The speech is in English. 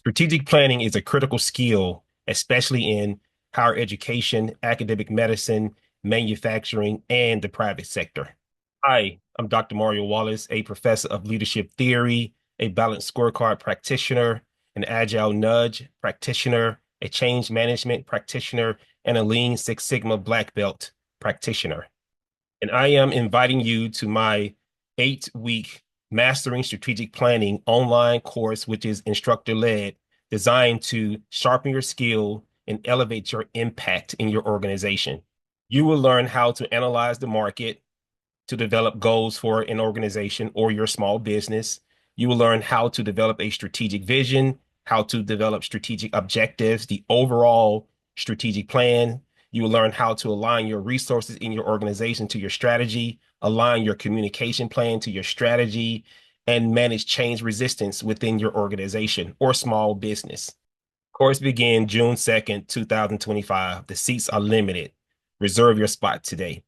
Strategic planning is a critical skill, especially in higher education, academic medicine, manufacturing, and the private sector. Hi, I'm Dr. Mario Wallace, a professor of leadership theory, a balanced scorecard practitioner, an agile nudge practitioner, a change management practitioner, and a Lean Six Sigma black belt practitioner. And I am inviting you to my 8-week Mastering Strategic Planning online course, which is instructor-led, designed to sharpen your skill and elevate your impact in your organization. You will learn how to analyze the market to develop goals for an organization or your small business. You will learn how to develop a strategic vision, how to develop strategic objectives, the overall strategic plan. You will learn how to align your resources in your organization to your strategy, align your communication plan to your strategy, and manage change resistance within your organization or small business. Course begin June 2nd, 2025. The seats are limited. Reserve your spot today.